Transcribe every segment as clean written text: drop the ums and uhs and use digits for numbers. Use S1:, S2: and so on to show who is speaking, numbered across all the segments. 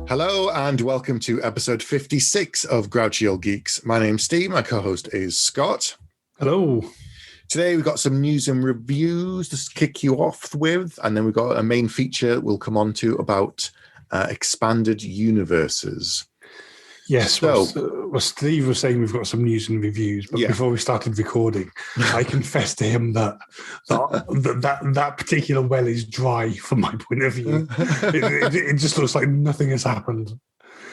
S1: Hello and welcome to episode 56 of Grouchy Old Geeks. My name's Steve, my co-host is Scott.
S2: Hello.
S1: Today we've got some news and reviews to kick you off with, and then we've got a main feature we'll come on to about expanded universes.
S2: Yes,
S1: so,
S2: well, Steve was saying we've got some news and reviews, but before we started recording, I confessed to him that particular well is dry from my point of view. It just looks like nothing has happened.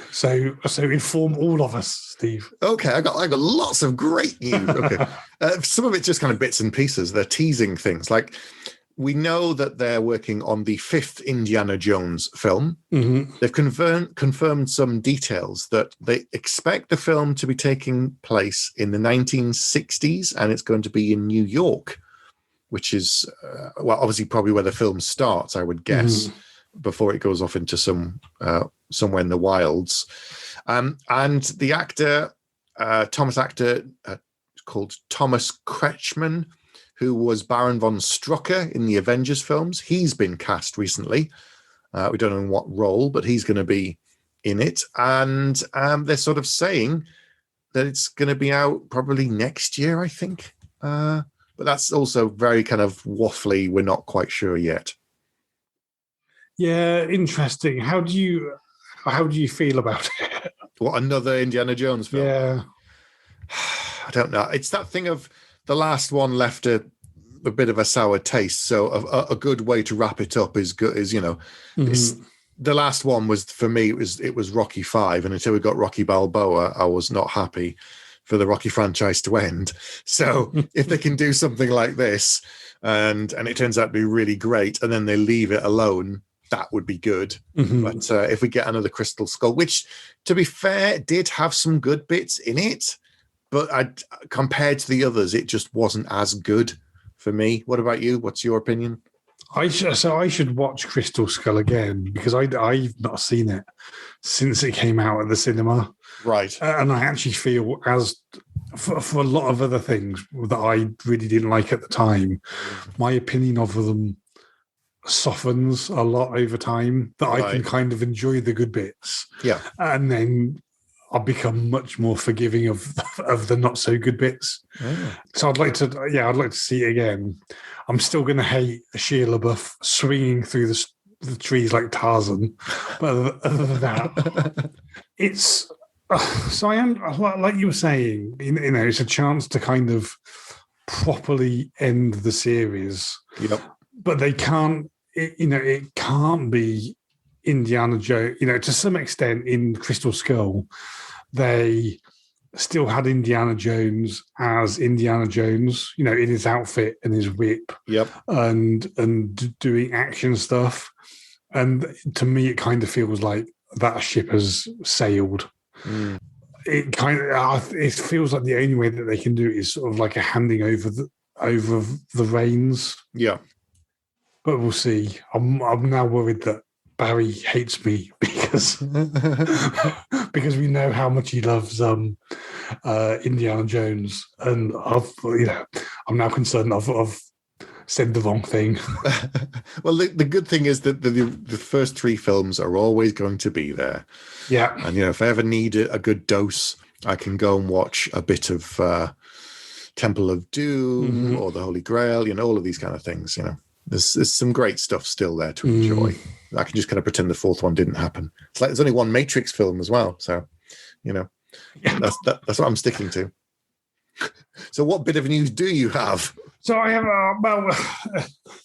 S2: So inform all of us, Steve.
S1: Okay, I got lots of great news. Okay, some of it's just kind of bits and pieces. They're teasing things like. We know that they're working on the 5th Indiana Jones film.
S2: Mm-hmm.
S1: They've confirmed some details that they expect the film to be taking place in the 1960s, and it's going to be in New York, which is, obviously probably where the film starts, I would guess, before it goes off into somewhere in the wilds. And the actor, called Thomas Kretschmann, who was Baron von Strucker in the Avengers films. He's been cast recently. We don't know in what role, but he's going to be in it. And they're sort of saying that it's going to be out probably next year, I think. But that's also very kind of waffly. We're not quite sure yet.
S2: Yeah, interesting. How do you feel about it?
S1: What, another Indiana Jones film?
S2: Yeah.
S1: I don't know. It's that thing of the last one left a bit of a sour taste. So a good way to wrap it up is good. The last one was, for me, it was Rocky V, and until we got Rocky Balboa, I was not happy for the Rocky franchise to end. So if they can do something like this, and it turns out to be really great, and then they leave it alone, that would be good. Mm-hmm. But if we get another Crystal Skull, which, to be fair, did have some good bits in it. But compared to the others, it just wasn't as good for me. What about you? What's your opinion?
S2: I should watch Crystal Skull again because I've not seen it since it came out at the cinema.
S1: Right.
S2: And I actually feel as for a lot of other things that I really didn't like at the time, my opinion of them softens a lot over time, that I can kind of enjoy the good bits.
S1: Yeah.
S2: And then I'll become much more forgiving of the not so good bits. Oh. So I'd like to see it again. I'm still going to hate Shia LaBeouf swinging through the trees like Tarzan, but other than that, it's. So I am, like you were saying, it's a chance to kind of properly end the series.
S1: Yep.
S2: But they can't. It can't be Indiana Jones, to some extent in Crystal Skull, they still had Indiana Jones as Indiana Jones, in his outfit and his whip, and doing action stuff. And to me, it kind of feels like that ship has sailed. Mm. It feels like the only way that they can do it is sort of like a handing over the reins.
S1: Yeah,
S2: but we'll see. I'm now worried that Barry hates me because we know how much he loves Indiana Jones, and I'm now concerned I've said the wrong thing.
S1: Well, the good thing is that the first 3 films are always going to be there.
S2: Yeah,
S1: and if I ever need a good dose, I can go and watch a bit of Temple of Doom or the Holy Grail. All of these kind of things. There's some great stuff still there to enjoy. I can just kind of pretend the 4th one didn't happen. It's like there's only one Matrix film as well. So, that's what I'm sticking to. So what bit of news do you have?
S2: So I have,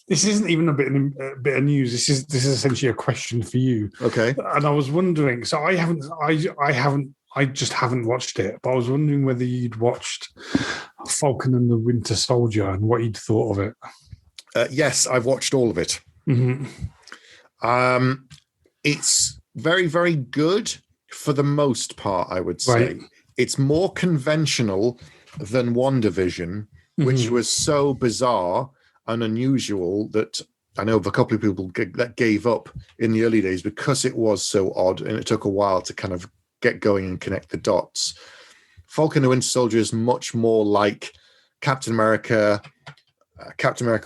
S2: this isn't even a bit of news. This is essentially a question for you.
S1: Okay.
S2: And I was wondering, so I just haven't watched it, but I was wondering whether you'd watched Falcon and the Winter Soldier and what you'd thought of it.
S1: Yes, I've watched all of it.
S2: Mm-hmm.
S1: It's very, very good for the most part, I would say.
S2: Right.
S1: It's more conventional than WandaVision, which was so bizarre and unusual that I know of a couple of people that gave up in the early days because it was so odd and it took a while to kind of get going and connect the dots. Falcon and the Winter Soldier is much more like Captain America,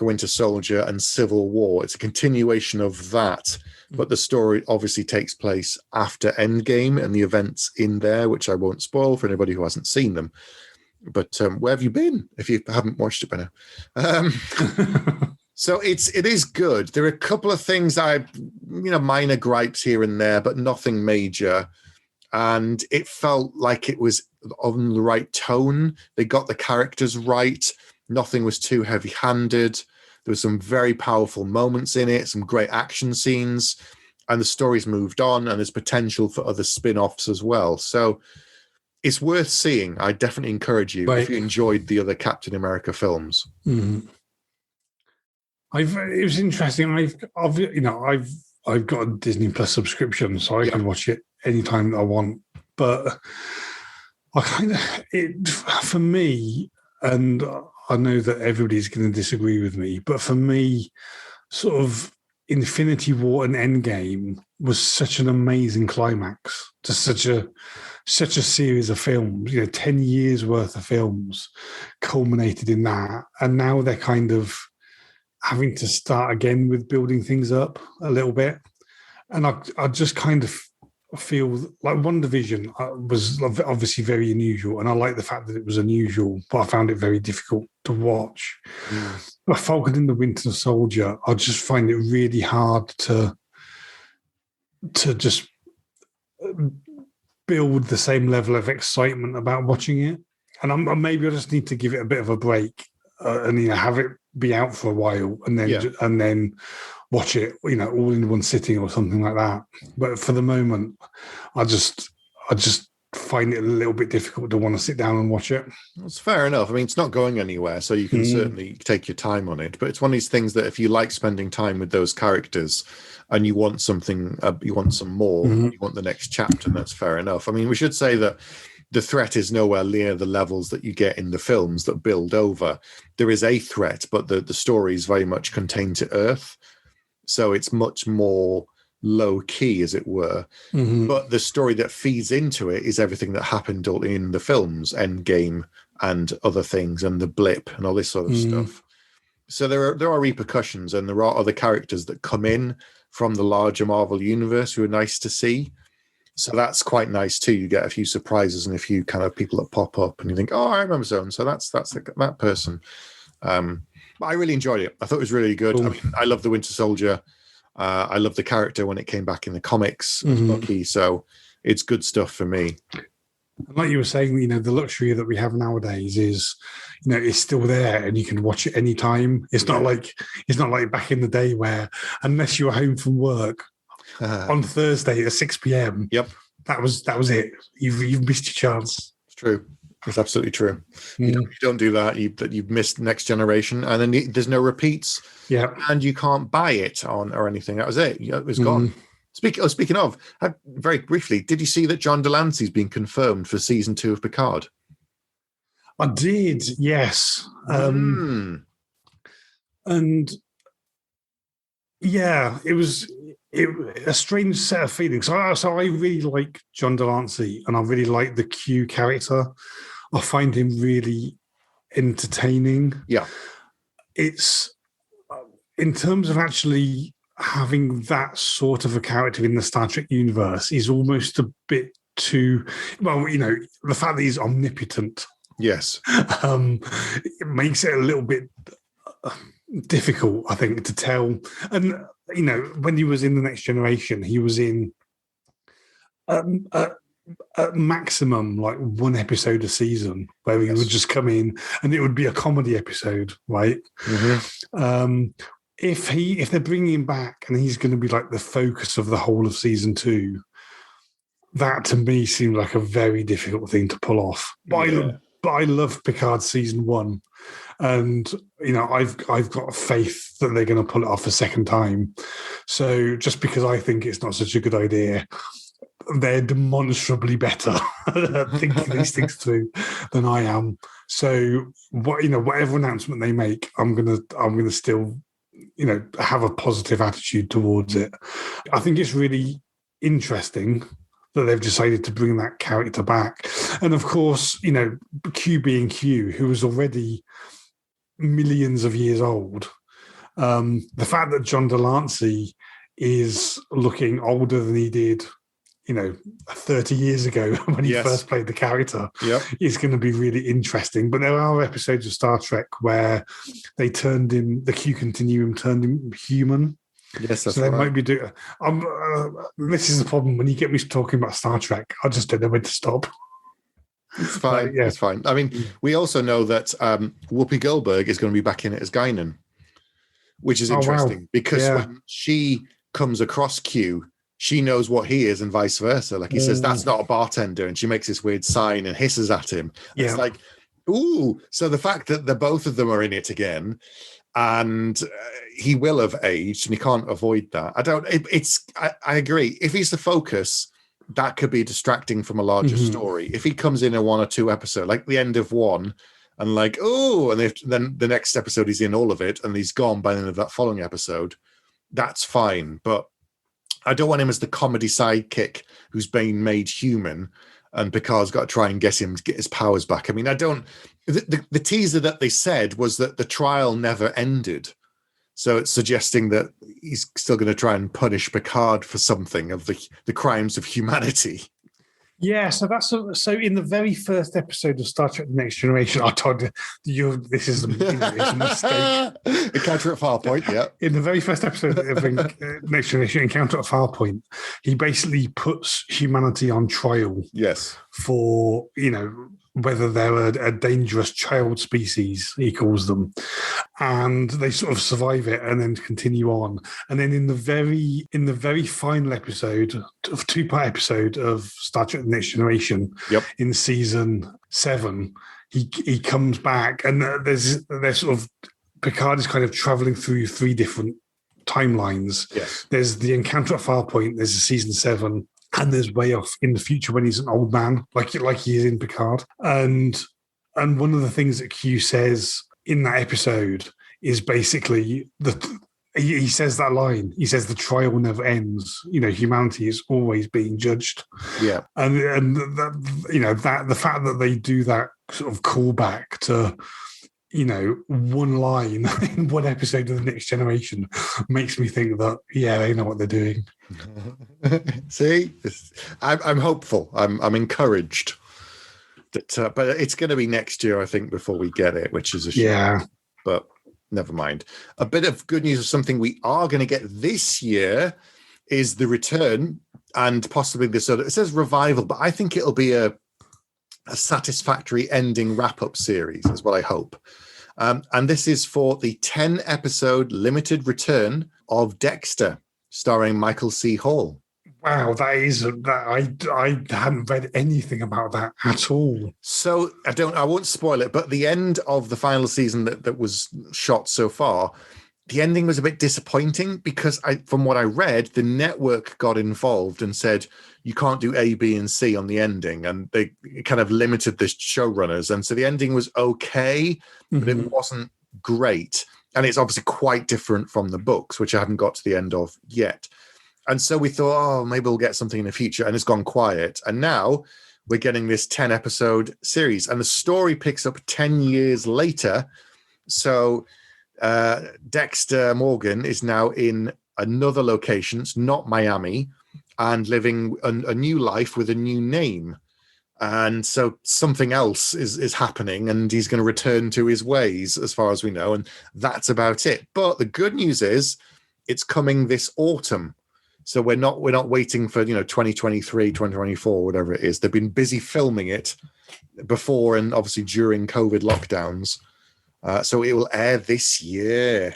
S1: Winter Soldier, and Civil War. It's a continuation of that, but the story obviously takes place after Endgame and the events in there, which I won't spoil for anybody who hasn't seen them. But where have you been if you haven't watched it by now? So it is good. There are a couple of things minor gripes here and there, but nothing major. And it felt like it was on the right tone. They got the characters right. Nothing was too heavy-handed. There were some very powerful moments in it, some great action scenes, and the story's moved on, and there's potential for other spin-offs as well. So it's worth seeing. I definitely encourage you if you enjoyed the other Captain America films.
S2: Mm-hmm. It was interesting. I've got a Disney Plus subscription, so I can watch it anytime I want. But for me, and I know that everybody's going to disagree with me, but for me, sort of Infinity War and Endgame was such an amazing climax to such a series of films. 10 years worth of films culminated in that, and now they're kind of having to start again with building things up a little bit. And I just kind of feel like WandaVision was obviously very unusual, and I like the fact that it was unusual, but I found it very difficult to watch. But Falcon and the Winter Soldier, I just find it really hard to just build the same level of excitement about watching it. And maybe I just need to give it a bit of a break and have it be out for a while, and then watch it, all in one sitting or something like that. But for the moment, I just find it a little bit difficult to want to sit down and watch it.
S1: That's fair enough. I mean, it's not going anywhere, so you can certainly take your time on it. But it's one of these things that if you like spending time with those characters and you want something, you want some more, you want the next chapter, that's fair enough. I mean, we should say that the threat is nowhere near the levels that you get in the films that build over. There is a threat, but the story is very much contained to Earth. So it's much more low key, as it were. But the story that feeds into it is everything that happened in the films, Endgame and other things, and the blip and all this sort of stuff. So there are repercussions, and there are other characters that come in from the larger Marvel universe who are nice to see. So that's quite nice too. You get a few surprises and a few kind of people that pop up, and you think, "Oh, I remember so that's that person." But I really enjoyed it. I thought it was really good. I mean, I love the Winter Soldier. I love the character when it came back in the comics as Bucky. So it's good stuff for me.
S2: Like you were saying, the luxury that we have nowadays is, it's still there and you can watch it anytime. It's not like back in the day where unless you were home from work on Thursday at 6 p.m.
S1: Yep,
S2: that was it. You've missed your chance.
S1: It's true. It's absolutely true. You don't do that. You've missed Next Generation, and then there's no repeats.
S2: Yeah,
S1: and you can't buy it on or anything. That was it. It was gone. Speaking of, very briefly, did you see that John Delancey's been confirmed for season 2 of Picard?
S2: I did. Yes. And yeah, it was a strange set of feelings. So I really like John Delancey, and I really like the Q character. I find him really entertaining.
S1: Yeah.
S2: It's in terms of actually having that sort of a character in the Star Trek universe is almost a bit too, the fact that he's omnipotent.
S1: Yes.
S2: It makes it a little bit difficult, I think, to tell. And, when he was in The Next Generation, he was in at maximum like one episode a season where he would just come in and it would be a comedy episode, right? If they're bringing him back and he's going to be like the focus of the whole of season 2, that to me seemed like a very difficult thing to pull off. But I love Picard season 1, and I've got faith that they're going to pull it off a second time. So just because I think it's not such a good idea, they're demonstrably better at thinking these things through than I am. So whatever announcement they make, I'm gonna still have a positive attitude towards it. I think it's really interesting that they've decided to bring that character back. And of course, Q being Q, who was already millions of years old, the fact that John Delancey is looking older than he did 30 years ago when he first played the character, is going to be really interesting. But there are episodes of Star Trek where they turned him, the Q Continuum turned him human.
S1: Yes, that's
S2: so they
S1: right.
S2: might be doing. This is the problem when you get me talking about Star Trek. I just don't know when to stop.
S1: It's fine. It's fine. I mean, we also know that Whoopi Goldberg is going to be back in it as Guinan, which is interesting because when she comes across Q, she knows what he is and vice versa. Like he says, that's not a bartender. And she makes this weird sign and hisses at him. It's like, ooh. So the fact that the both of them are in it again, and he will have aged and he can't avoid that. I agree. If he's the focus, that could be distracting from a larger story. If he comes in a 1 or 2 episode, like the end of one, and like, oh, and then the next episode he's in all of it and he's gone by the end of that following episode, that's fine. But I don't want him as the comedy sidekick who's being made human, and Picard's got to try and get him to get his powers back. I mean, the teaser that they said was that the trial never ended. So it's suggesting that he's still going to try and punish Picard for something of the crimes of humanity.
S2: Yeah, so so in the very first episode of Star Trek: The Next Generation, I told you this is a mistake.
S1: Encounter at Farpoint, yeah.
S2: In the very first episode of Next Generation, Encounter at Farpoint, he basically puts humanity on trial.
S1: Yes.
S2: For whether they're a dangerous child species, he calls them, and they sort of survive it and then continue on. And then in the very final episode of 2-part episode of Star Trek: The Next Generation, in season 7, he comes back, and there's sort of Picard is kind of traveling through 3 different timelines.
S1: Yes,
S2: there's the Encounter at Farpoint, there's a season 7. And there's way off in the future when he's an old man, like he is in Picard. And one of the things that Q says in that episode is basically he says that line. He says the trial never ends. Humanity is always being judged.
S1: Yeah,
S2: and that that the fact that they do that sort of callback to one line in one episode of The Next Generation makes me think that they know what they're doing.
S1: See, I'm hopeful. I'm encouraged that, but it's going to be next year, I think, before we get it, which is a shame.
S2: Yeah,
S1: but never mind. A bit of good news of something we are going to get this year is the return and possibly it says revival, but I think it'll be a satisfactory ending wrap-up series is what I hope. And this is for the 10-episode limited return of Dexter, starring Michael C. Hall.
S2: Wow, I hadn't read anything about that at all.
S1: So I won't spoil it, but the end of the final season that was shot so far, the ending was a bit disappointing because from what I read, the network got involved and said, you can't do A, B, and C on the ending. And they kind of limited the showrunners. And so the ending was okay, but it wasn't great. And it's obviously quite different from the books, which I haven't got to the end of yet. And so we thought, maybe we'll get something in the future. And it's gone quiet. And now we're getting this 10-episode series. And the story picks up 10 years later. So Dexter Morgan is now in another location. It's not Miami, and living a new life with a new name. And so something else is happening, and he's going to return to his ways, as far as we know. And that's about it. But the good news is it's coming this autumn. So we're not waiting for 2023, 2024, whatever it is. They've been busy filming it before and obviously during COVID lockdowns. So it will air this year.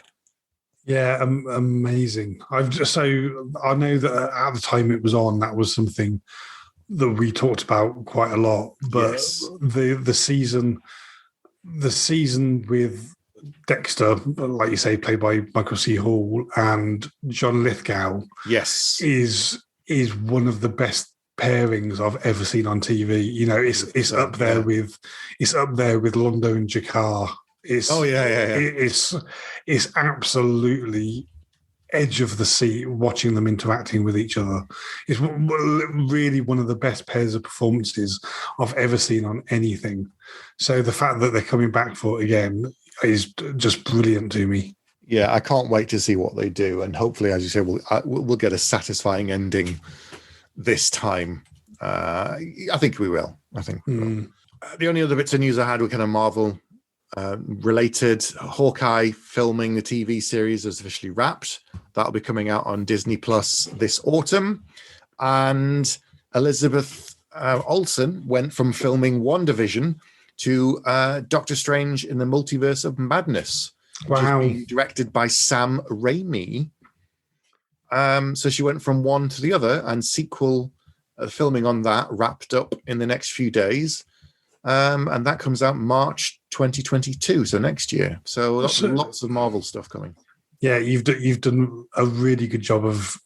S2: Yeah, amazing. I know that at the time it was on, that was something that we talked about quite a lot. But yes, the season with Dexter, like you say, played by Michael C. Hall and John Lithgow,
S1: yes,
S2: is one of the best pairings I've ever seen on TV. It's up there with Londo and Jakar is
S1: yeah.
S2: it's absolutely edge of the seat watching them interacting with each other. It's really one of the best pairs of performances I've ever seen on anything. So the fact that they're coming back for it again is just brilliant to me.
S1: Yeah, I can't wait to see what they do, and hopefully, as you say, we'll get a satisfying ending this time. I think we will. The only other bits of news I had were kind of Marvel related. Hawkeye filming the TV series is officially wrapped. That'll be coming out on Disney Plus this autumn. And Elizabeth Olsen went from filming WandaVision to Doctor Strange in the Multiverse of Madness, which is being directed by Sam Raimi. So she went from one to the other, and sequel filming on that wrapped up in the next few days. And that comes out March 2022, so next year. So lots of Marvel stuff coming.
S2: Yeah, you've done a really good job of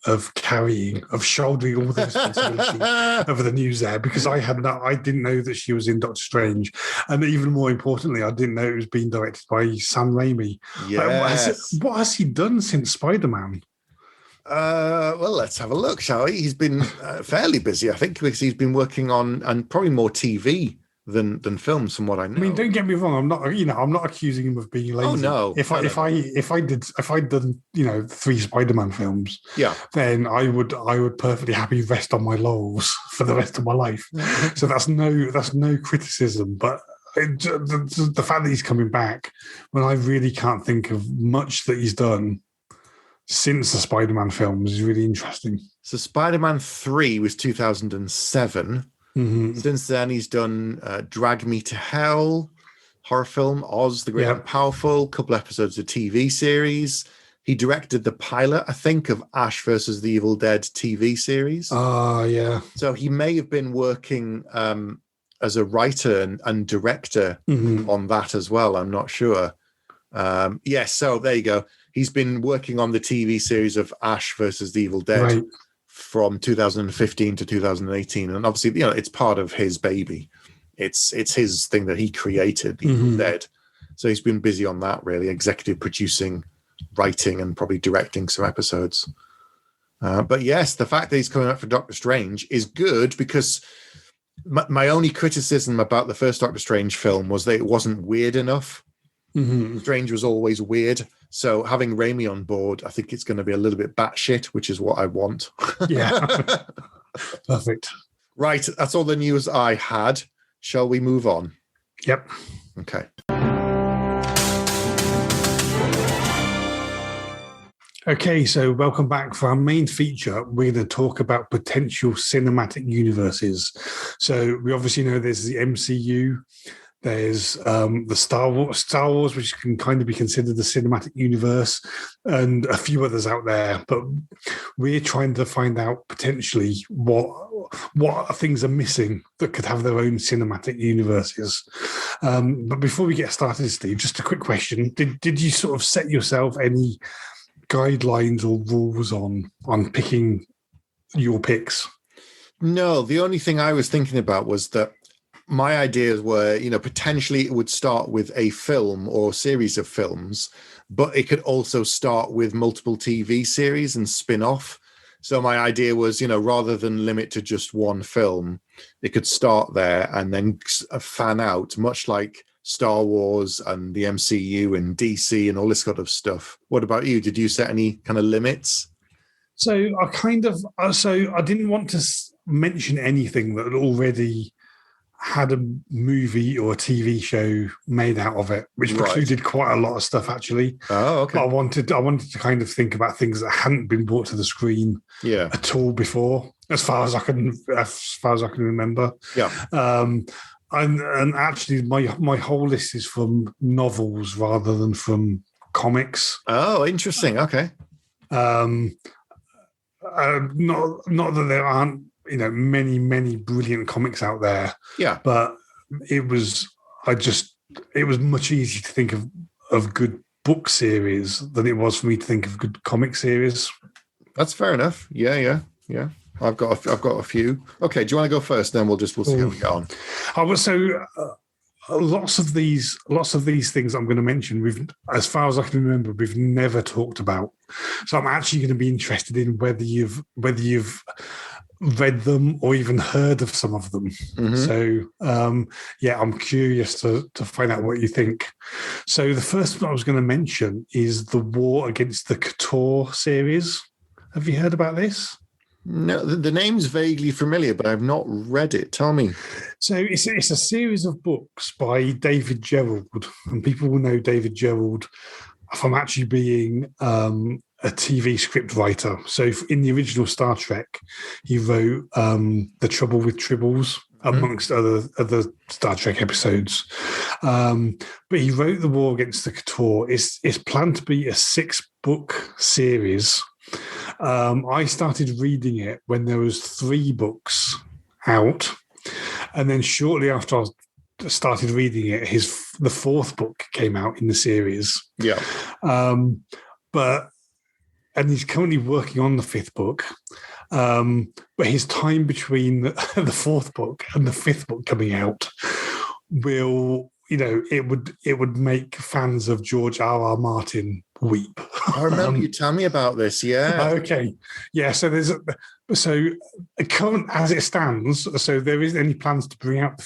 S2: shouldering all the responsibility over the news there, because I didn't know that she was in Doctor Strange, and even more importantly, I didn't know it was being directed by Sam Raimi.
S1: Yes.
S2: What has he done since Spider-Man?
S1: Well, let's have a look, shall we? He's been fairly busy, I think, because he's been working on, and probably more TV than films, from what I know.
S2: I mean, don't get me wrong. I'm not accusing him of being lazy.
S1: Oh no!
S2: If I'd done 3 Spider-Man films,
S1: yeah,
S2: then I would perfectly happy rest on my laurels for the rest of my life. So that's no criticism. But the fact that he's coming back when I really can't think of much that he's done since the Spider-Man films is really interesting.
S1: So Spider-Man 3 was 2007.
S2: Mm-hmm.
S1: Since then, he's done Drag Me to Hell, horror film, Oz, the Great and Powerful, couple episodes of TV series. He directed the pilot, I think, of Ash versus the Evil Dead TV series.
S2: Oh, yeah.
S1: So he may have been working as a writer and director on that as well. I'm not sure. Yes, so there you go. He's been working on the TV series of Ash versus the Evil Dead from 2015 to 2018. And obviously, it's part of his baby. It's his thing that he created, the Evil Dead. So he's been busy on that, really, executive producing, writing, and probably directing some episodes. But yes, the fact that he's coming up for Doctor Strange is good, because my only criticism about the first Doctor Strange film was that it wasn't weird enough. Strange was always weird. So having Raimi on board, I think it's going to be a little bit batshit, which is what I want.
S2: Yeah. Perfect.
S1: Right. That's all the news I had. Shall we move on?
S2: Yep.
S1: Okay.
S2: Okay, so welcome back for our main feature. We're going to talk about potential cinematic universes. So we obviously know there's the MCU. There's the Star Wars, which can kind of be considered the cinematic universe, and a few others out there. But we're trying to find out potentially what things are missing that could have their own cinematic universes. But before we get started, Steve, just a quick question: Did you sort of set yourself any guidelines or rules on picking your picks?
S1: No, the only thing I was thinking about was that my ideas were, potentially it would start with a film or series of films, but it could also start with multiple TV series and spin off. So my idea was, rather than limit to just one film, it could start there and then fan out, much like Star Wars and the MCU and DC and all this kind of stuff. What about you? Did you set any kind of limits?
S2: So I didn't want to mention anything that had already had a movie or a TV show made out of it, which precluded quite a lot of stuff, actually.
S1: Oh, okay.
S2: But I wanted to kind of think about things that hadn't been brought to the screen at all before, as far as I can remember.
S1: Yeah.
S2: And actually, my whole list is from novels rather than from comics.
S1: Oh, interesting. Okay.
S2: Not that there aren't many brilliant comics out there.
S1: Yeah.
S2: But it was much easier to think of good book series than it was for me to think of good comic series.
S1: That's fair enough. Yeah. I've got a few. Okay, do you want to go first? Then we'll see how we get on.
S2: lots of these things I'm going to mention, as far as I can remember, we've never talked about. So I'm actually going to be interested in whether you've read them or even heard of some of them.
S1: Mhm.
S2: So I'm curious to find out what you think. So the first one I was going to mention is the War Against the Couture series. Have you heard about this?
S1: No, the name's vaguely familiar, but I've not read it. Tell me.
S2: So it's a series of books by David Gerrold, and people will know David Gerrold from actually being a TV script writer. So in the original Star Trek, he wrote The Trouble with Tribbles, amongst other Star Trek episodes. But he wrote The War Against the Couture. It's planned to be a 6-book series. I started reading it when there was 3 books out, and then shortly after I started reading it, the 4th book came out in the series.
S1: Yeah.
S2: And he's currently working on the 5th book. But his time between the 4th book and the 5th book coming out will, it would make fans of George R.R. Martin weep.
S1: I remember you tell me about this. Yeah.
S2: Okay. Yeah. So current as it stands, so there isn't any plans to bring out the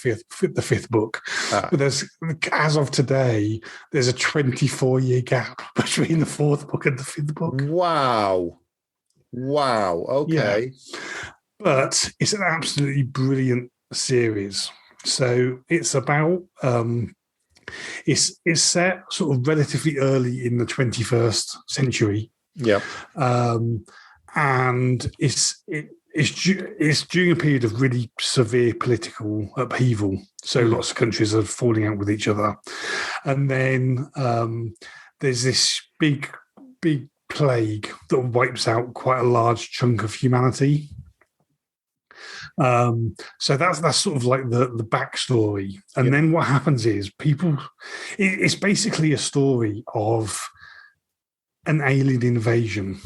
S2: fifth book. But as of today, there's a 24-year gap between the 4th book and the 5th book. Wow.
S1: Okay.
S2: Yeah. But it's an absolutely brilliant series. So it's about it's set sort of relatively early in the 21st century.
S1: Yeah.
S2: And it's during a period of really severe political upheaval. So lots of countries are falling out with each other. And then there's this big plague that wipes out quite a large chunk of humanity. So that's sort of like the backstory. And then what happens is it's basically a story of an alien invasion,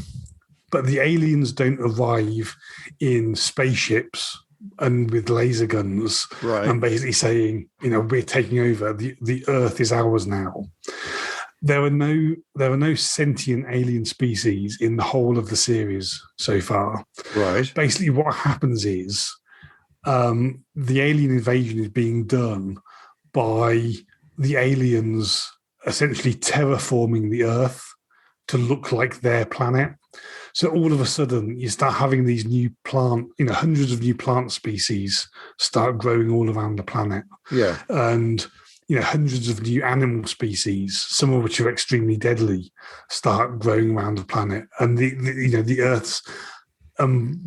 S2: but the aliens don't arrive in spaceships and with laser guns,
S1: right,
S2: and basically saying, we're taking over, the Earth is ours now. There are no sentient alien species in the whole of the series so far.
S1: Right.
S2: Basically, what happens is the alien invasion is being done by the aliens essentially terraforming the Earth to look like their planet. So all of a sudden, you start having these new hundreds of new plant species start growing all around the planet.
S1: Yeah.
S2: And hundreds of new animal species, some of which are extremely deadly, start growing around the planet. And the Earth's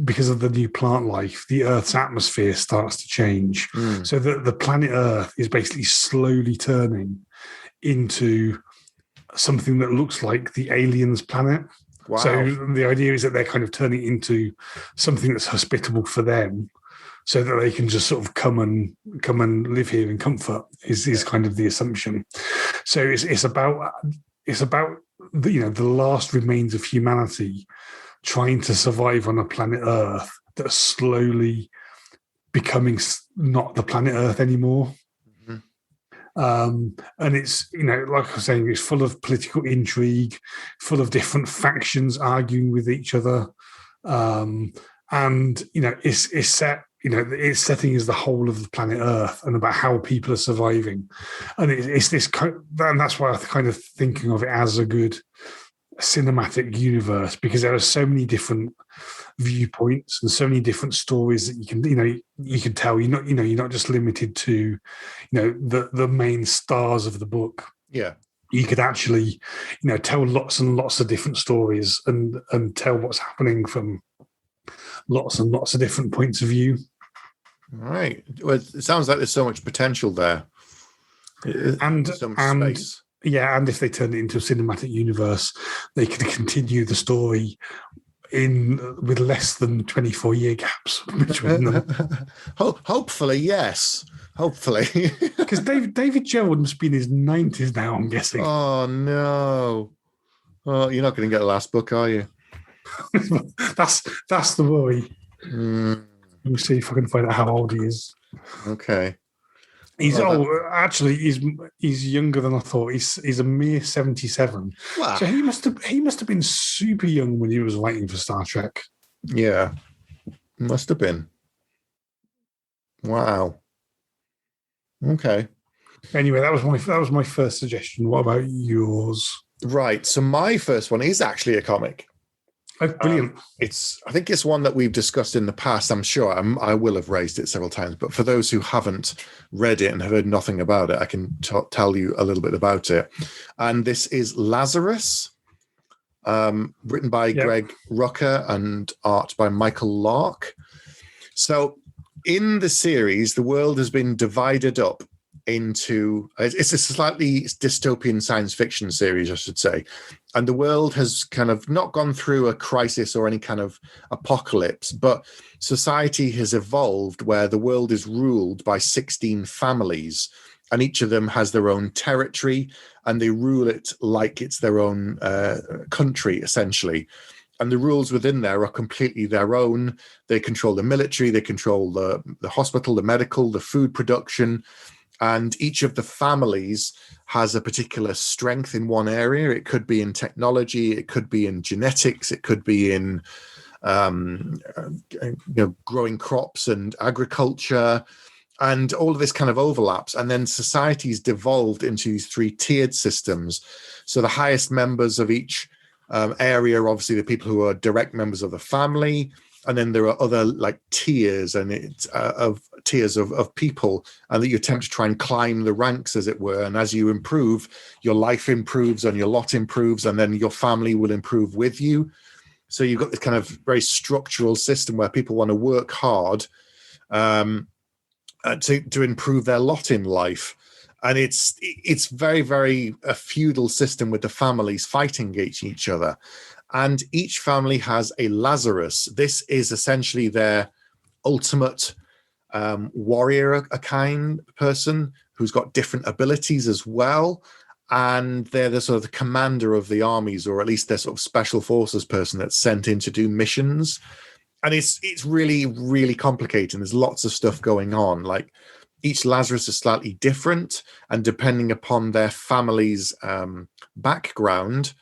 S2: because of the new plant life, the Earth's atmosphere starts to change. So the planet Earth is basically slowly turning into something that looks like the aliens' planet.
S1: Wow.
S2: So the idea is that they're kind of turning into something that's hospitable for them, so that they can just sort of come and live here in comfort. Is kind of the assumption. So it's about the last remains of humanity trying to survive on a planet Earth that's slowly becoming not the planet Earth anymore. And it's, like I was saying, it's full of political intrigue, full of different factions arguing with each other. And, it's set, its setting is the whole of the planet Earth and about how people are surviving. And it's this, and that's why I'm kind of thinking of it as a good cinematic universe, because there are so many different viewpoints and so many different stories that you can tell. You're not just limited to the main stars of the book.
S1: Yeah,
S2: you could actually tell lots and lots of different stories and tell what's happening from lots and lots of different points of view.
S1: Right. Well, it sounds like there's so much potential there,
S2: and
S1: so much space.
S2: Yeah, and if they turn it into a cinematic universe, they can continue the story with less than 24-year gaps between them.
S1: Hopefully, yes. Hopefully.
S2: Because David Gerrold must be in his 90s now, I'm guessing.
S1: Oh, no. Oh, you're not going to get the last book, are you?
S2: That's the worry. Let me see if I can find out how old he is.
S1: Okay.
S2: He's actually he's younger than I thought. He's a mere 77.
S1: Wow.
S2: So he must have been super young when he was writing for Star Trek.
S1: Yeah, must have been. Wow. Okay.
S2: Anyway, that was my first suggestion. What about yours?
S1: Right. So my first one is actually a comic.
S2: Oh, brilliant.
S1: I think it's one that we've discussed in the past. I'm sure I will have raised it several times, but for those who haven't read it and have heard nothing about it, I can tell you a little bit about it. And this is Lazarus, written by Greg Rucka and art by Michael Lark. So in the series, the world has been divided up into, it's a slightly dystopian science fiction series, I should say. And the world has kind of not gone through a crisis or any kind of apocalypse, but society has evolved where the world is ruled by 16 families, and each of them has their own territory, and they rule it like it's their own country, essentially. And the rules within there are completely their own. They control the military, they control the hospital, the medical, the food production. And each of the families has a particular strength in one area. It could be in technology, it could be in genetics, it could be in growing crops and agriculture, and all of this kind of overlaps. And then society's devolved into these 3 tiered systems. So the highest members of each area are obviously the people who are direct members of the family. And then there are other like tiers and tiers of people, and that you attempt to try and climb the ranks, as it were. And as you improve, your life improves and your lot improves, and then your family will improve with you. So you've got this kind of very structural system where people want to work hard to improve their lot in life. And it's very, very a feudal system with the families fighting against each other. And each family has a Lazarus. This is essentially their ultimate warrior, a kind person who's got different abilities as well. And they're the sort of the commander of the armies, or at least they're sort of special forces person that's sent in to do missions. And it's really, really complicated. There's lots of stuff going on. Like each Lazarus is slightly different, and depending upon their family's background,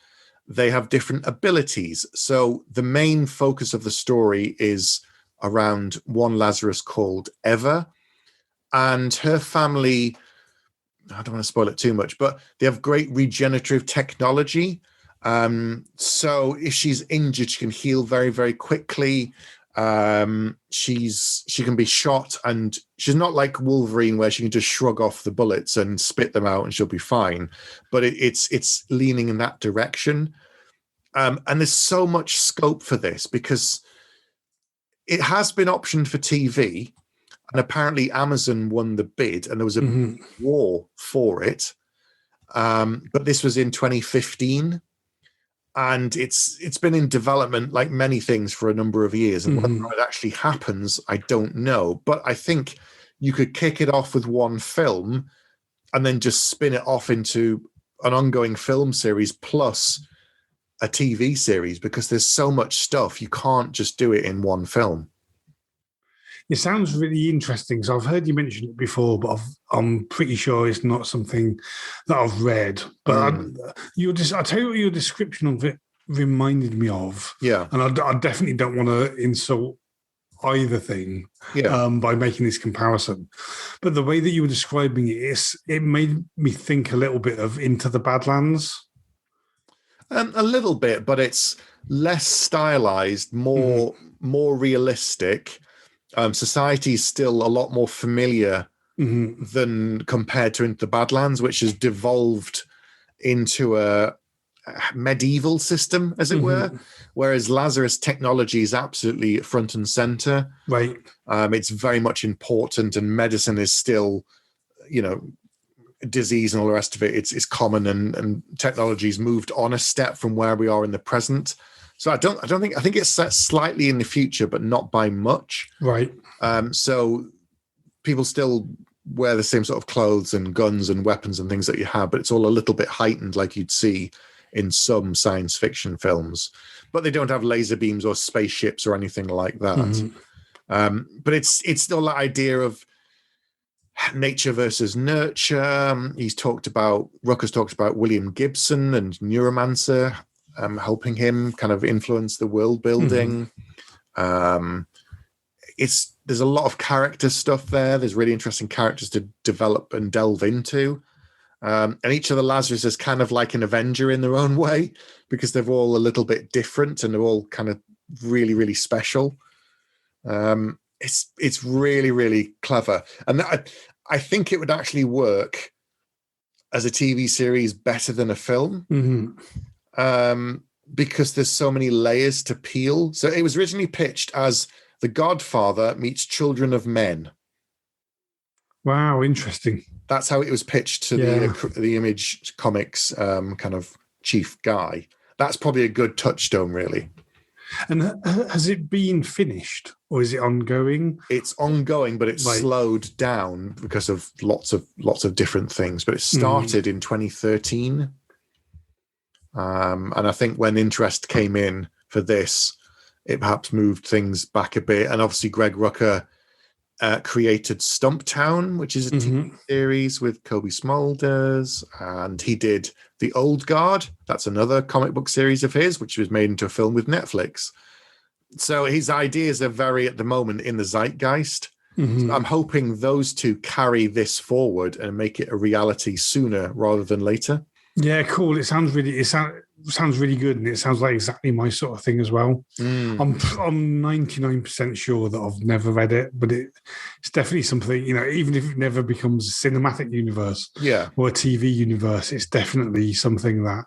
S1: they have different abilities. So the main focus of the story is around one Lazarus called Eva, and her family, I don't want to spoil it too much, but they have great regenerative technology. So if she's injured, she can heal very, very quickly. She can be shot, and she's not like Wolverine where she can just shrug off the bullets and spit them out and she'll be fine. But it's leaning in that direction. And there's so much scope for this because it has been optioned for TV, and apparently Amazon won the bid, and there was a war for it. But this was in 2015. And it's been in development, like many things, for a number of years. And whether it actually happens, I don't know. But I think you could kick it off with one film and then just spin it off into an ongoing film series plus a TV series, because there's so much stuff. You can't just do it in one film.
S2: It sounds really interesting. So I've heard you mention it before, but I'm pretty sure it's not something that I've read. But I'll tell you what your description of it reminded me of.
S1: Yeah.
S2: And I definitely don't want to insult either thing by making this comparison. But the way that you were describing it made me think a little bit of Into the Badlands.
S1: A little bit, but it's less stylized, more realistic. Society is still a lot more familiar than compared to Into the Badlands, which has devolved into a medieval system, as it were. Whereas Lazarus technology is absolutely front and center.
S2: Right.
S1: It's very much important, and medicine is still, disease and all the rest of it. It's common, and technology's moved on a step from where we are in the present. So I think it's set slightly in the future, but not by much.
S2: Right.
S1: So people still wear the same sort of clothes and guns and weapons and things that you have, but it's all a little bit heightened, like you'd see in some science fiction films. But they don't have laser beams or spaceships or anything like that. But it's still that idea of nature versus nurture. Rucker's talked about William Gibson and Neuromancer, helping him kind of influence the world building. There's a lot of character stuff there. There's really interesting characters to develop and delve into. And each of the Lazarus is kind of like an Avenger in their own way, because they're all a little bit different and they're all kind of really, really special. It's really, really clever. And I think it would actually work as a TV series better than a film. Because there's so many layers to peel. So it was originally pitched as The Godfather meets Children of Men.
S2: Wow, interesting.
S1: That's how it was pitched to the Image Comics kind of chief guy. That's probably a good touchstone, really.
S2: And has it been finished, or is it ongoing?
S1: It's ongoing, but it's slowed down because of lots of different things. But it started in 2013. And I think when interest came in for this, it perhaps moved things back a bit. And obviously Greg Rucka created Stumptown, which is a TV series with Kobe Smulders. And he did The Old Guard. That's another comic book series of his, which was made into a film with Netflix. So his ideas are very, at the moment, in the zeitgeist. So I'm hoping those two carry this forward and make it a reality sooner rather than later.
S2: Yeah, cool. It sounds really good, and it sounds like exactly my sort of thing as well. I'm 99% sure that I've never read it, but it's definitely something, even if it never becomes a cinematic universe or a TV universe, it's definitely something that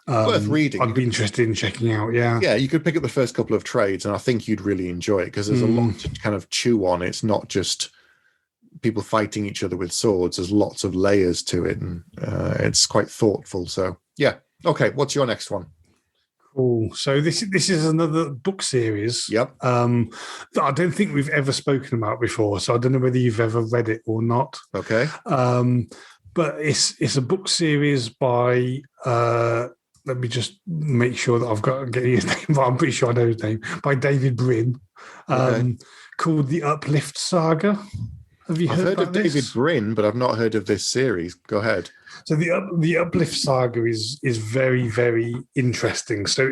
S1: worth reading.
S2: I'd be interested in checking out. Yeah,
S1: you could pick up the first couple of trades, and I think you'd really enjoy it because there's a lot to kind of chew on. It's not just people fighting each other with swords. There's lots of layers to it, and it's quite thoughtful. So yeah. Okay, what's your next one?
S2: Cool. So this is another book series.
S1: Yep.
S2: That I don't think we've ever spoken about before. So I don't know whether you've ever read it or not.
S1: Okay.
S2: But it's a book series by let me just make sure that I've got getting his name, but I'm pretty sure I know his name, by David Brin, called The Uplift Saga. Have you heard
S1: of
S2: this?
S1: David Brin, but I've not heard of this series. Go ahead.
S2: So the Uplift Saga is very, very interesting. So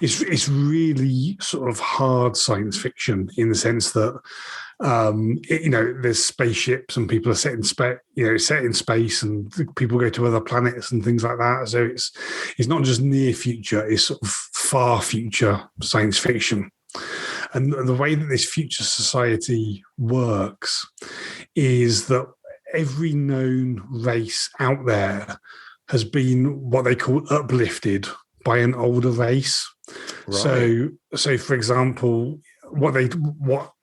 S2: it's really sort of hard science fiction in the sense that there's spaceships and people are set in space and people go to other planets and things like that. So it's not just near future; it's sort of far future science fiction. And the way that this future society works is that every known race out there has been what they call uplifted by an older race. Right. So for example, what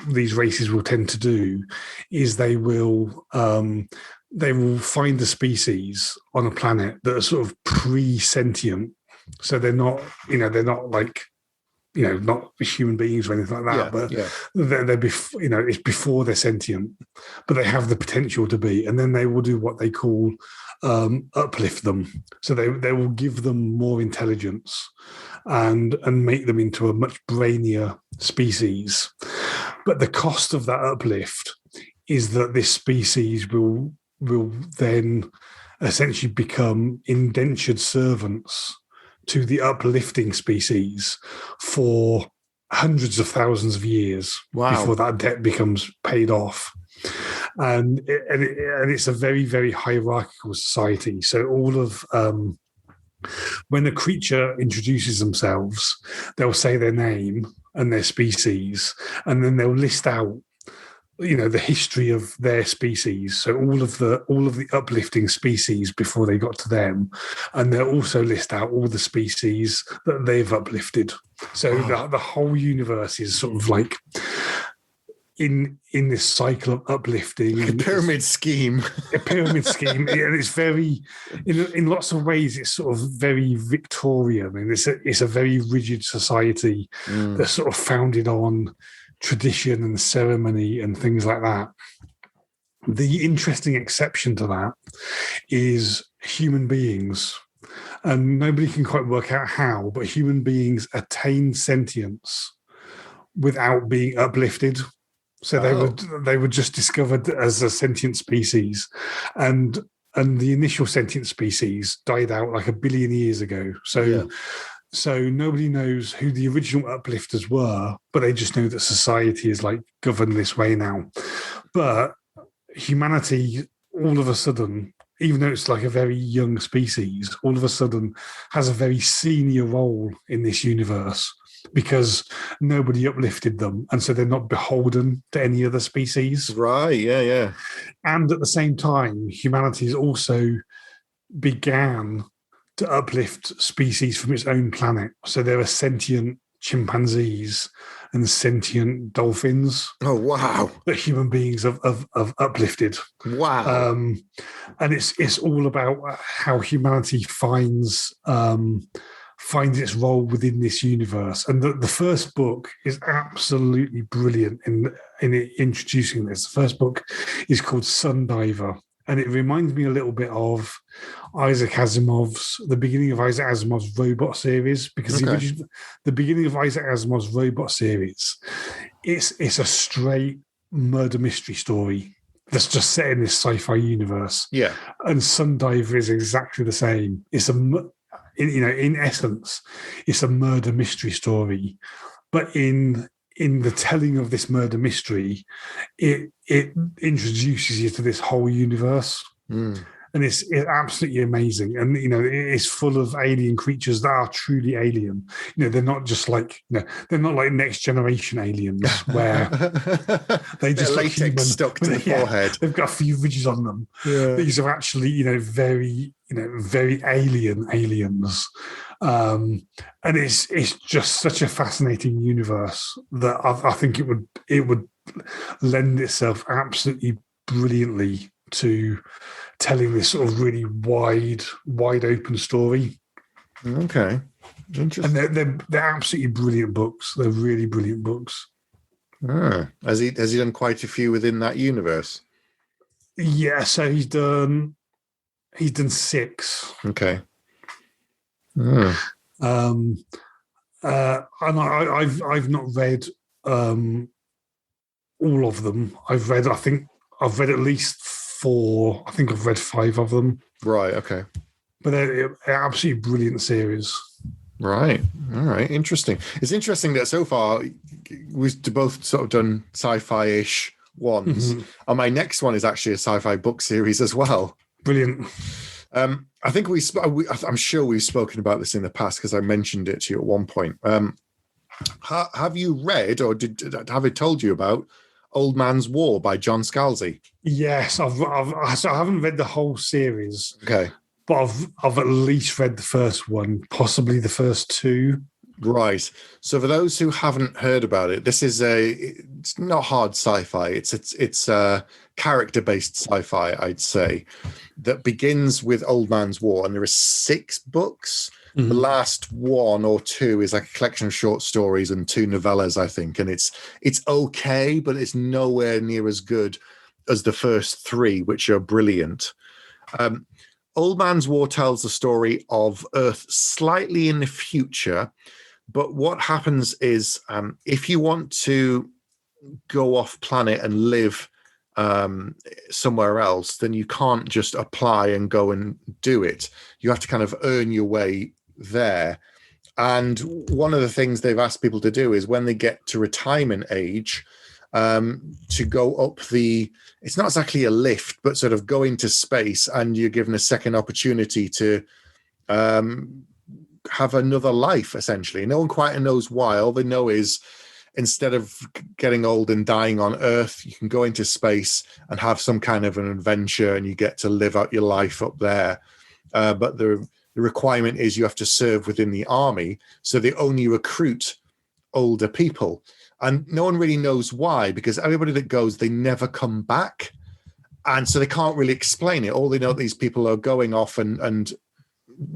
S2: these races will tend to do is they will find a species on a planet that are sort of pre-sentient. So they're not like, not human beings or anything like that, they're it's before they're sentient, but they have the potential to be. And then they will do what they call uplift them. So they will give them more intelligence and make them into a much brainier species. But the cost of that uplift is that this species will then essentially become indentured servants to the uplifting species for hundreds of thousands of years before that debt becomes paid off. And it's a very, very hierarchical society. So all of when a creature introduces themselves, they'll say their name and their species, and then they'll list out the history of their species, so all of the uplifting species before they got to them, and they'll also list out all the species that they've uplifted. So the whole universe is sort of like in this cycle of uplifting,
S1: like a pyramid scheme.
S2: And it's very, in lots of ways, it's sort of very Victorian. I mean, it's a very rigid society that's sort of founded on tradition and ceremony and things like that. The interesting exception to that is human beings, and nobody can quite work out how, but human beings attain sentience without being uplifted. So they were just discovered as a sentient species, and the initial sentient species died out like 1 billion years ago. So nobody knows who the original uplifters were, but they just know that society is like governed this way now. But humanity, all of a sudden, even though it's like a very young species, all of a sudden has a very senior role in this universe because nobody uplifted them. And so they're not beholden to any other species.
S1: Right, yeah.
S2: And at the same time, humanity has also began to uplift species from its own planet. So there are sentient chimpanzees and sentient dolphins.
S1: Oh, wow.
S2: That human beings have uplifted.
S1: Wow.
S2: And it's all about how humanity finds its role within this universe. And the first book is absolutely brilliant in introducing this. The first book is called Sundiver. And it reminds me a little bit of the beginning of Isaac Asimov's Robot series, because the beginning of Isaac Asimov's Robot series, it's a straight murder mystery story that's just set in this sci-fi universe.
S1: Yeah.
S2: And Sundiver is exactly the same. It's in essence, it's a murder mystery story, but in the telling of this murder mystery, it introduces you to this whole universe. And it's absolutely amazing. And, it's full of alien creatures that are truly alien. They're not just like, they're not like next generation aliens where they just
S1: latex
S2: human,
S1: stuck to the forehead.
S2: They've got a few ridges on them.
S1: Yeah.
S2: These are actually, very, very alien aliens. And it's just such a fascinating universe that I think it would lend itself absolutely brilliantly to telling this sort of really wide open story.
S1: Okay, interesting.
S2: And they're absolutely brilliant books. They're really brilliant books.
S1: Has he done quite a few within that universe?
S2: Yeah, so he's done 6.
S1: Okay.
S2: And I've not read all of them. I've read at least 4. I think I've read 5 of them.
S1: Right. Okay.
S2: But they're absolutely brilliant series.
S1: Right. All right. Interesting. It's interesting that so far we've both sort of done sci-fi-ish ones, and my next one is actually a sci-fi book series as well.
S2: Brilliant.
S1: I think I'm sure we've spoken about this in the past because I mentioned it to you at one point. Have you read or have it told you about Old Man's War by John Scalzi?
S2: Yes, I haven't read the whole series.
S1: Okay,
S2: but I've at least read the first one, possibly the first 2.
S1: Right. So for those who haven't heard about it, it's not hard sci-fi. It's a character-based sci-fi, I'd say, that begins with Old Man's War, and there are 6 books. Mm-hmm. The last 1 or 2 is like a collection of short stories and 2 novellas, I think, and it's okay, but it's nowhere near as good as the first 3, which are brilliant. Old Man's War tells the story of Earth slightly in the future, but what happens is if you want to go off planet and live somewhere else, then you can't just apply and go and do it. You have to kind of earn your way there. And one of the things they've asked people to do is when they get to retirement age, to go up it's not exactly a lift, but sort of go into space, and you're given a second opportunity to have another life, essentially. No one quite knows why. All they know is instead of getting old and dying on Earth, you can go into space and have some kind of an adventure, and you get to live out your life up there. But the requirement is you have to serve within the army, so they only recruit older people. And no one really knows why, because everybody that goes, they never come back. And so they can't really explain it. All they know, these people are going off and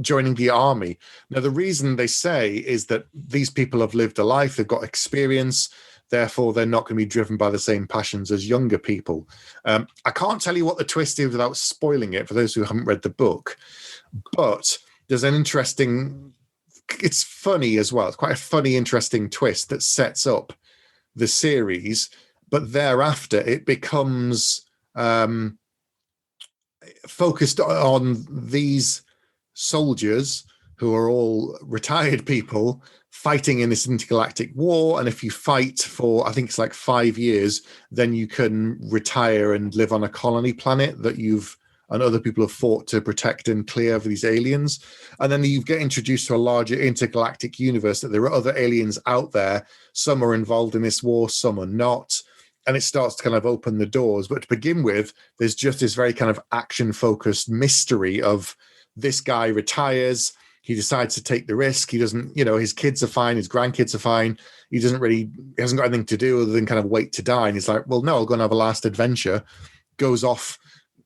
S1: joining the army. Now, the reason they say is that these people have lived a life, they've got experience, therefore they're not going to be driven by the same passions as younger people. I can't tell you what the twist is without spoiling it for those who haven't read the book, but there's an interesting, it's funny as well. It's quite a funny, interesting twist that sets up the series. but thereafter it becomes focused on these soldiers who are all retired people fighting in this intergalactic war. And if you fight for, I think it's like 5 years, then you can retire and live on a colony planet that you've and other people have fought to protect and clear of these aliens. And then you get introduced to a larger intergalactic universe, that there are other aliens out there. Some are involved in this war, some are not. And it starts to kind of open the doors. But to begin with, there's just this very kind of action-focused mystery of this guy retires. He decides to take the risk. He doesn't, his kids are fine. His grandkids are fine. He hasn't got anything to do other than kind of wait to die. And he's like, well, no, I'll go and have a last adventure. Goes off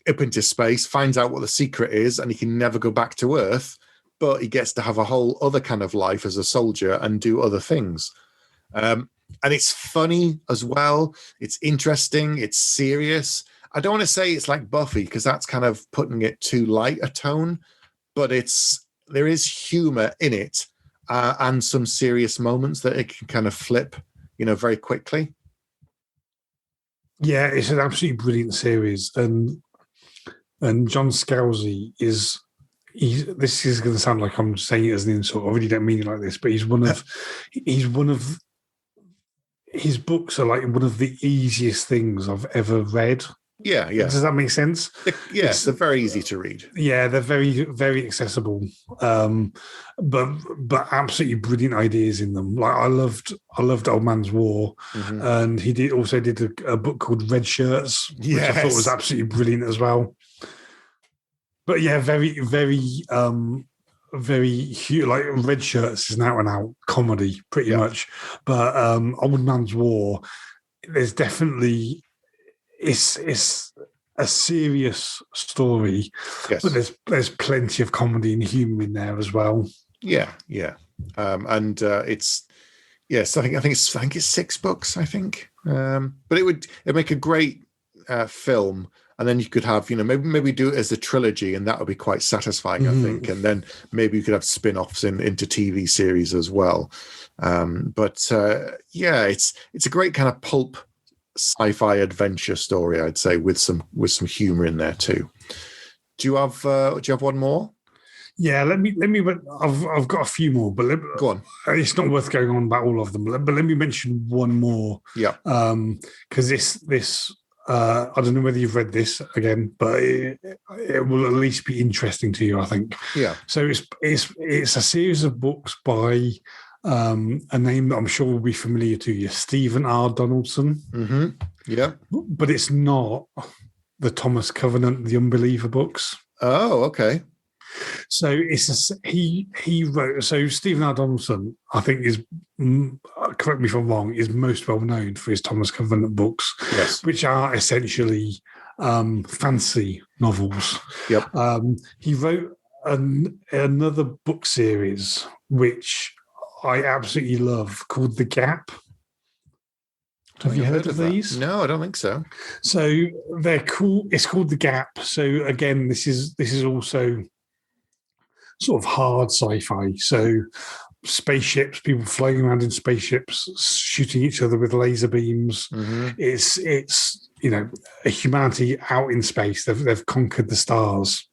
S1: up into space, finds out what the secret is, and he can never go back to Earth, but he gets to have a whole other kind of life as a soldier and do other things. And it's funny as well. It's interesting. It's serious. I don't want to say it's like Buffy, because that's kind of putting it too light a tone, but there is humor in it, and some serious moments that it can kind of flip, very quickly.
S2: Yeah, it's an absolutely brilliant series, and John Scalzi this is going to sound like I'm saying it as an insult. I really don't mean it like this, but he's one of his books are like one of the easiest things I've ever read.
S1: Yeah.
S2: Does that make sense?
S1: They're very easy to read.
S2: Yeah, they're very, very accessible, but absolutely brilliant ideas in them. Like I loved Old Man's War, and he did a book called Red Shirts, which I thought was absolutely brilliant as well. But yeah, very, very, very huge. Like Red Shirts is an out and out comedy, pretty much. But Old Man's War, there's definitely. It's a serious story, but there's plenty of comedy and humor in there as well.
S1: Yeah. And it's I think it's 6 books, I think. But it'd make a great film, and then you could have maybe do it as a trilogy, and that would be quite satisfying, I think. And then maybe you could have spin-offs into TV series as well. But it's a great kind of pulp sci-fi adventure story, I'd say, with some humor in there too. Do you have one more?
S2: Yeah, let me. I've got a few more, but
S1: go on.
S2: It's not worth going on about all of them. But let me mention one more.
S1: Yeah.
S2: Because this I don't know whether you've read this again, but it will at least be interesting to you, I think.
S1: Yeah.
S2: So it's a series of books by a name that I'm sure will be familiar to you, Stephen R. Donaldson.
S1: Mm-hmm. Yeah.
S2: But it's not the Thomas Covenant, the Unbeliever books.
S1: Oh, okay.
S2: So he wrote. So Stephen R. Donaldson, I think, is, correct me if I'm wrong, is most well known for his Thomas Covenant books, which are essentially fantasy novels.
S1: Yep.
S2: He wrote another book series which I absolutely love, called The Gap. Have you heard of these?
S1: No, I don't think so.
S2: So they're cool. It's called The Gap. So again, this is also sort of hard sci-fi. So spaceships, people flying around in spaceships, shooting each other with laser beams.
S1: Mm-hmm.
S2: It's a humanity out in space. They've conquered the stars.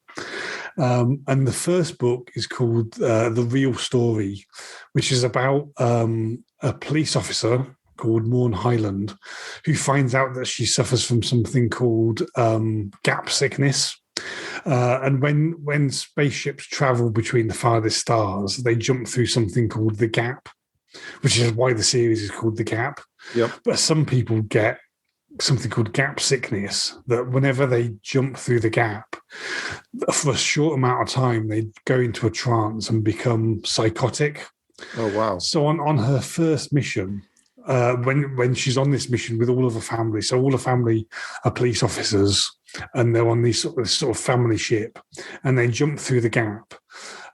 S2: And the first book is called The Real Story, which is about a police officer called Morn Highland, who finds out that she suffers from something called gap sickness. And when spaceships travel between the farthest stars, they jump through something called the gap, which is why the series is called The Gap.
S1: Yep.
S2: But some people get something called gap sickness, that whenever they jump through the gap, for a short amount of time, they go into a trance and become psychotic.
S1: Oh, wow. So
S2: on her first mission, when she's on this mission with all of her family, so all her family are police officers, and they're on this sort of family ship, and they jump through the gap,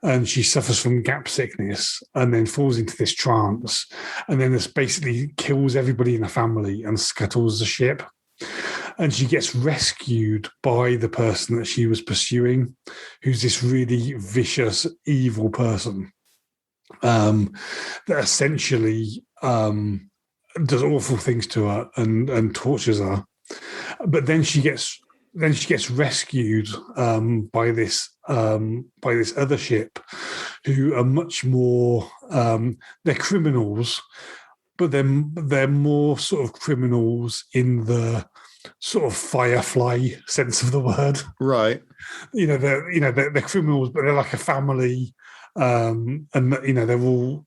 S2: and she suffers from gap sickness and then falls into this trance, and then this basically kills everybody in the family and scuttles the ship. And she gets rescued by the person that she was pursuing, who's this really vicious, evil person that essentially does awful things to her and tortures her. But then she gets rescued by this other ship, who are much more they're criminals, but they're more sort of criminals in the sort of Firefly sense of the word.
S1: Right.
S2: They're criminals, but they're like a family. And they're all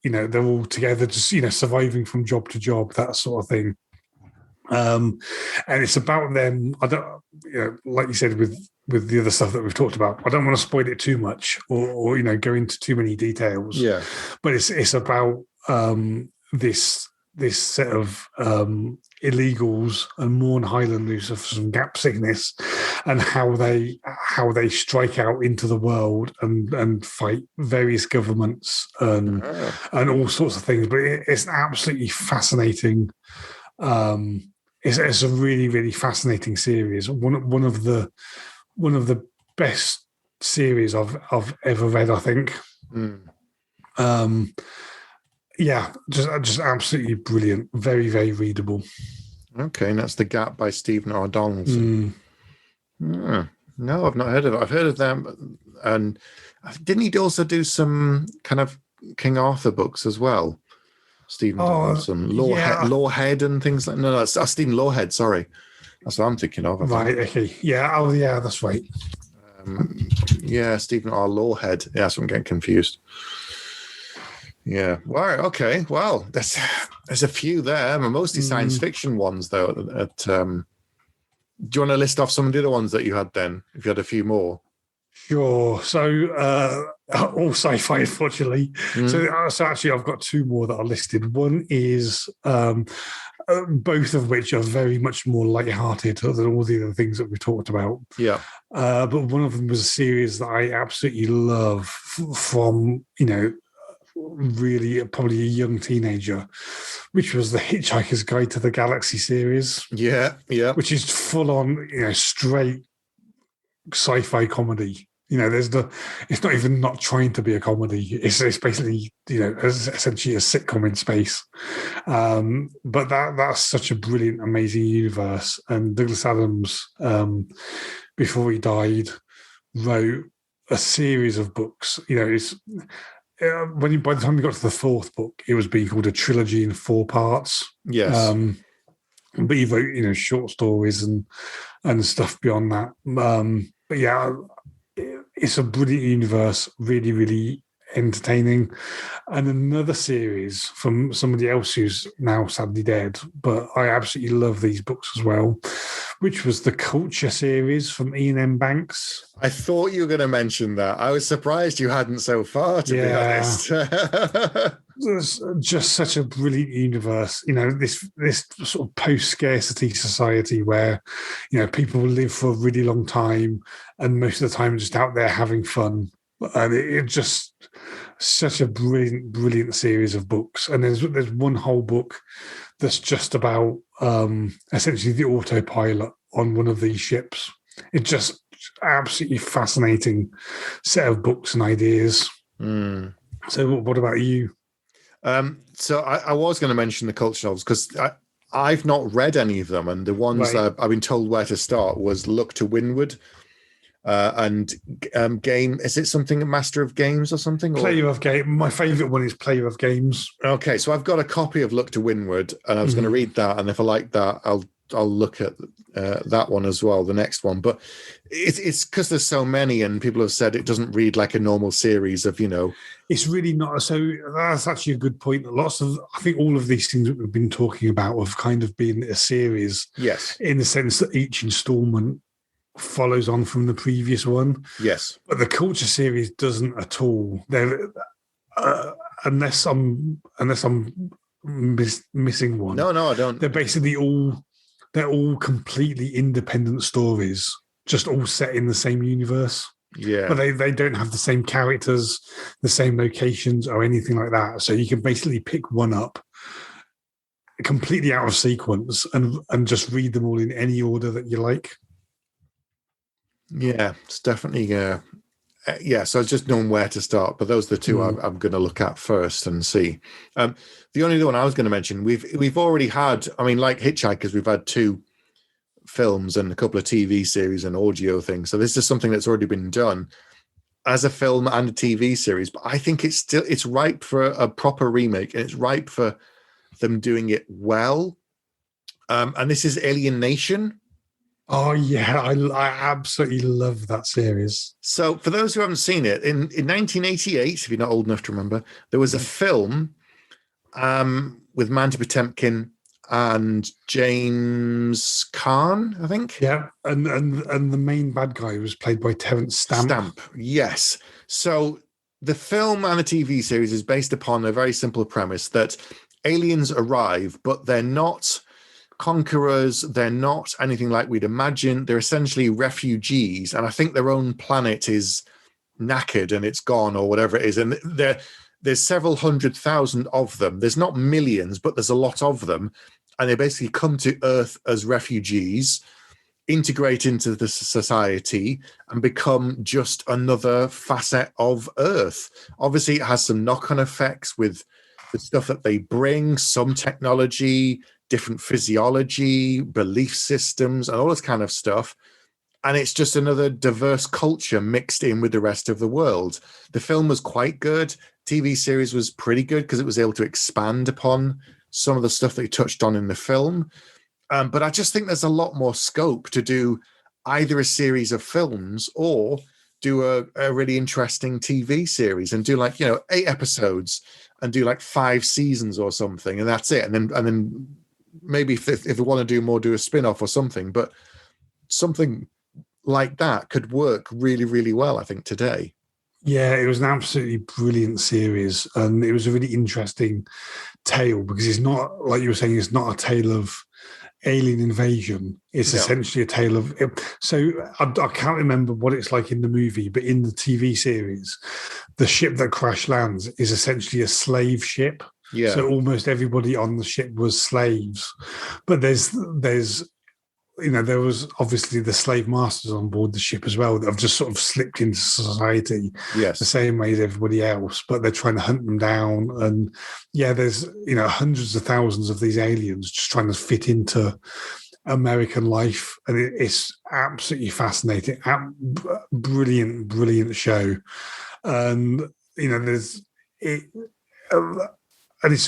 S2: together, just surviving from job to job, that sort of thing. And it's about them. I don't, like you said, with the other stuff that we've talked about, I don't want to spoil it too much or go into too many details.
S1: Yeah.
S2: But it's about this set of illegals and Morn Highlanders of some gap sickness, and how they strike out into the world and fight various governments and all sorts of things. But it's absolutely fascinating. It's a really, really fascinating series. One of the best series I've ever read, I think. Yeah, just absolutely brilliant. Very, very readable.
S1: Okay, and that's The Gap by Stephen R. Donaldson. No, I've not heard of it. I've heard of them, and didn't he also do some kind of King Arthur books as well? Stephen Donaldson, Lawhead and things like. No, that's Stephen Lawhead. Sorry, that's what I'm thinking of.
S2: Right. Okay. Yeah. Oh, yeah. That's right.
S1: Stephen R. Lawhead. Yeah, so I'm getting confused. Yeah. Right. Okay. Well, there's a few there. Mostly science fiction ones, though. Do you want to list off some of the other ones that you had then? If you had a few more.
S2: Sure. So all sci-fi, unfortunately. So actually, I've got two more that are listed. One is both of which are very much more lighthearted than all the other things that we talked about.
S1: Yeah.
S2: But one of them was a series that I absolutely love from really probably a young teenager, which was the Hitchhiker's Guide to the Galaxy series.
S1: Yeah.
S2: Which is full on, straight sci-fi comedy. It's not even not trying to be a comedy. It's basically, essentially a sitcom in space. But that's such a brilliant, amazing universe. And Douglas Adams, before he died, wrote a series of books. By the time we got to the fourth book, it was being called a trilogy in 4 parts.
S1: Yes.
S2: But he wrote, short stories and stuff beyond that. But yeah, it's a brilliant universe, really, really entertaining. And another series from somebody else who's now sadly dead, but I absolutely love these books as well, which was the Culture series from Ian M. Banks.
S1: I thought you were going to mention that. I was surprised you hadn't so far, to be honest.
S2: It's just such a brilliant universe. This sort of post-scarcity society where, people live for a really long time and most of the time just out there having fun. And it just such a brilliant, brilliant series of books. And there's one whole book that's just about essentially the autopilot on one of these ships. It's just absolutely fascinating set of books and ideas. So what about you?
S1: So I was going to mention the culture novels because I've not read any of them, and the ones that I've been told where to start was Look to Windward and Game. Is it something Master of Games or something?
S2: Player of Game. My favourite one is Player of Games.
S1: Okay, so I've got a copy of Look to Windward, and I was going to read that, and if I like that, I'll look at that one as well, the next one. But it's because there's so many, and people have said it doesn't read like a normal series of,
S2: It's really not. So that's actually a good point. I think all of these things that we've been talking about have kind of been a series.
S1: Yes.
S2: In the sense that each installment follows on from the previous one.
S1: Yes.
S2: But the Culture series doesn't at all. They're unless I'm missing one.
S1: No, I don't.
S2: They're basically all completely independent stories, just all set in the same universe.
S1: Yeah.
S2: But they don't have the same characters, the same locations or anything like that. So you can basically pick one up completely out of sequence and just read them all in any order that you like.
S1: Yeah, it's definitely Yeah, so I was just knowing where to start, but those are the two I'm going to look at first and see. The only other one I was going to mention, we've already had, I mean, like Hitchhikers, we've had 2 films and a couple of TV series and audio things. So this is something that's already been done as a film and a TV series. But I think it's ripe for a proper remake, and it's ripe for them doing it well. And this is Alien Nation.
S2: Oh yeah, I absolutely love that series.
S1: So for those who haven't seen it, in 1988, if you're not old enough to remember, there was a film with Mandy Patinkin and James Caan, I think.
S2: Yeah, and the main bad guy was played by Terence Stamp.
S1: Yes. So the film and the TV series is based upon a very simple premise that aliens arrive, but they're not conquerors. They're not anything like we'd imagine. They're essentially refugees, and I think their own planet is knackered and it's gone or whatever it is. And there's several 100,000 of them. There's not millions, but there's a lot of them. And they basically come to Earth as refugees, integrate into the society, and become just another facet of Earth. Obviously, it has some knock-on effects with the stuff that they bring, some technology, different physiology, belief systems, and all this kind of stuff. And it's just another diverse culture mixed in with the rest of the world. The film was quite good. TV series was pretty good because it was able to expand upon some of the stuff they touched on in the film. But I just think there's a lot more scope to do either a series of films or do a really interesting TV series and do 8 episodes and do 5 seasons or something, and that's it. And then maybe if they want to do more, do a spin-off or something. But something like that could work really, really well, I think, today.
S2: Yeah, it was an absolutely brilliant series, and it was a really interesting tale because it's not, like you were saying, it's not a tale of alien invasion. It's essentially a tale of... So I can't remember what it's like in the movie, but in the TV series, the ship that crash lands is essentially a slave ship.
S1: Yeah.
S2: So almost everybody on the ship was slaves. But there's there was obviously the slave masters on board the ship as well that have just sort of slipped into society the same way as everybody else, but they're trying to hunt them down. And there's, hundreds of thousands of these aliens just trying to fit into American life. And it's absolutely fascinating. Brilliant, brilliant show. And, and it's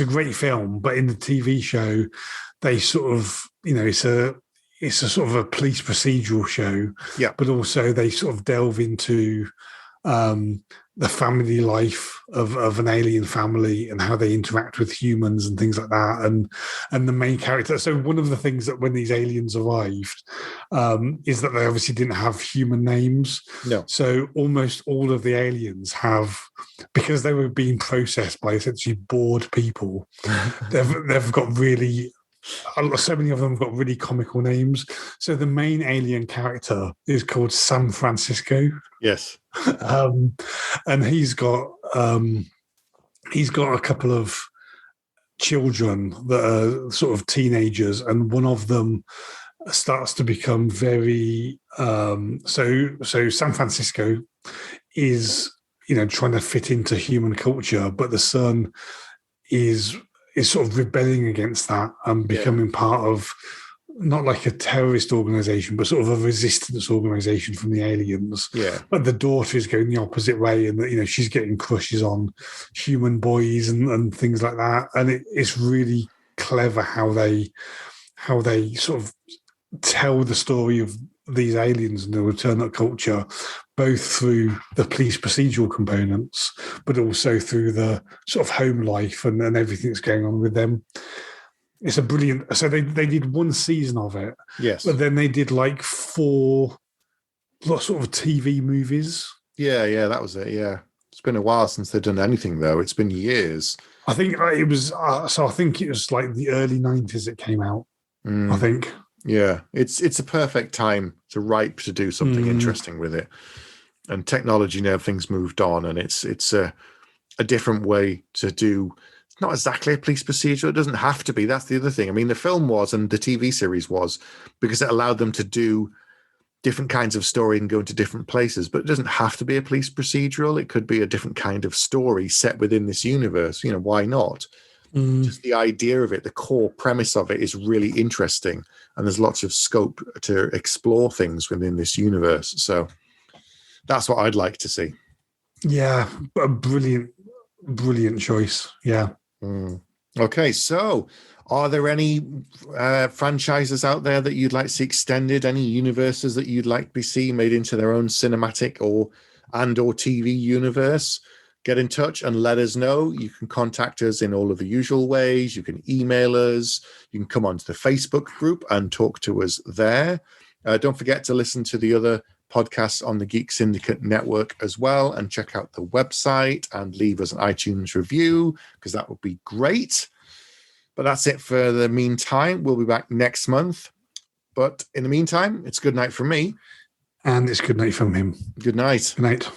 S2: a great film, but in the TV show, they sort of, it's a sort of a police procedural show, but also they sort of delve into the family life of an alien family and how they interact with humans and things like that, and the main character. So one of the things that when these aliens arrived is that they obviously didn't have human names.
S1: No. So
S2: almost all of the aliens have, because they were being processed by essentially bored people, they've got really... So many of them have got really comical names. So the main alien character is called San Francisco.
S1: Yes.
S2: And he's got a couple of children that are sort of teenagers, and one of them starts to become very so San Francisco is trying to fit into human culture, but the son is sort of rebelling against that and becoming part of not like a terrorist organization, but sort of a resistance organization from the aliens.
S1: Yeah.
S2: But the daughter is going the opposite way, and she's getting crushes on human boys and things like that. And it's really clever how they sort of tell the story of these aliens and the return of culture, both through the police procedural components, but also through the sort of home life and everything that's going on with them. It's a brilliant... So they did 1 season of it.
S1: Yes.
S2: But then they did 4 sort of TV movies.
S1: Yeah, that was it, yeah. It's been a while since they've done anything, though. It's been years.
S2: I think it was... I think it was the early 90s it came out, I think.
S1: Yeah, it's a perfect time to ripe to do something interesting with it. And technology and everything's moved on, and it's a different way to do. It's not exactly a police procedure. It doesn't have to be. That's the other thing. I mean, the film was, and the TV series was, because it allowed them to do different kinds of story and go into different places, but it doesn't have to be a police procedural. It could be a different kind of story set within this universe. Why not? Just the idea of it, the core premise of it is really interesting, and there's lots of scope to explore things within this universe. So that's what I'd like to see.
S2: Yeah, a brilliant choice. Yeah.
S1: Okay, so are there any franchises out there that you'd like to see extended? Any universes that you'd like to see made into their own cinematic or TV universe? Get in touch and let us know. You can contact us in all of the usual ways. You can email us. You can come onto the Facebook group and talk to us there. Don't forget to listen to the other podcasts on the Geek Syndicate network as well, and check out the website and leave us an iTunes review, because that would be great. But that's it for the meantime. We'll be back next month. But in the meantime, it's good night from me.
S2: And it's good night from him.
S1: Good night.
S2: Good night.